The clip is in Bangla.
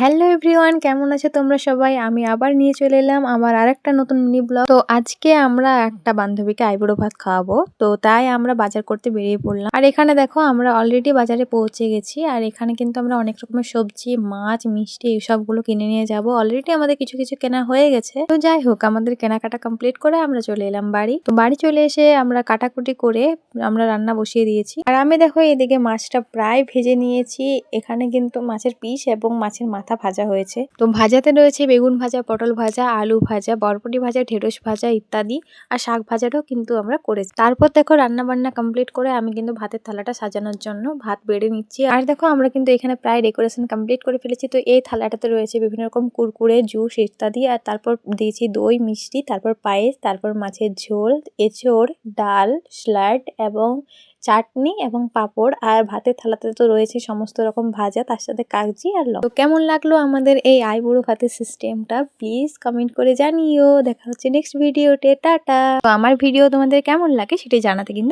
হ্যালো এভরিওয়ান, কেমন আছো তোমরা সবাই? আমি আবার নিয়ে চলে এলাম আমার আরেকটা নতুন মিনি ব্লগ। তো আজকে আমরা একটা বান্ধবীকে আইবুড়ো ভাত খাওয়াবো, তো তাই আমরা বাজার করতে বেরিয়ে পড়লাম। আর এখানে দেখো আমরা অলরেডি বাজারে পৌঁছে গেছি। আর এখানে কিন্তু আমরা অনেক রকমের সবজি, মাছ, মিষ্টি এইসবগুলো কিনে নিয়ে যাব। অলরেডি আমাদের কিছু কিছু কেনা হয়ে গেছে। তো যাই হোক, আমাদের কেনাকাটা কমপ্লিট করে আমরা চলে এলাম বাড়ি। তো বাড়ি চলে এসে আমরা কাটাকুটি করে আমরা রান্না বসিয়ে দিয়েছি। আর আমি দেখো এদিকে মাছটা প্রায় ভেজে নিয়েছি। এখানে কিন্তু মাছের পিস এবং মাছের মাথা ভাজা হয়েছে। তো ভাজাতে রয়েছে বেগুন ভাজা, পটল ভাজা, আলু ভাজা, বরবটি ভাজা, ঢেঁড়স ভাজা ইত্যাদি। আর শাক ভাজাটাও কিন্তু আমরা করেছি। তারপর দেখো রান্না বান্না কমপ্লিট করে আমি কিন্তু ভাতের থালাটা সাজানোর জন্য ভাত বেড়ে নিচ্ছি। আর দেখো আমরা কিন্তু এখানে প্রায় ডেকোরেশন কমপ্লিট করে ফেলেছি। তো এই থালাটাতে রয়েছে বিভিন্ন রকম কুরকুরে, জুস ইত্যাদি। আর তারপর দিয়েছি দই, মিষ্টি, তারপর পায়েস, তারপর মাছের ঝোল, এঁচোড়, ডাল, স্যালাড এবং চাটনি এবং পাঁপড়। আর ভাতের থালাতে তো রয়েছে সমস্ত রকম ভাজা, তার সাথে কাগজি আর লঙ্কা। তো কেমন লাগলো আমাদের এই আইবুড়ো ভাতের সিস্টেমটা প্লিজ কমেন্ট করে জানিও। দেখা হচ্ছে নেক্সট ভিডিওতে। টাটা। তো আমার ভিডিও তোমাদের কেমন লাগে সেটাই জানাতে কিন্তু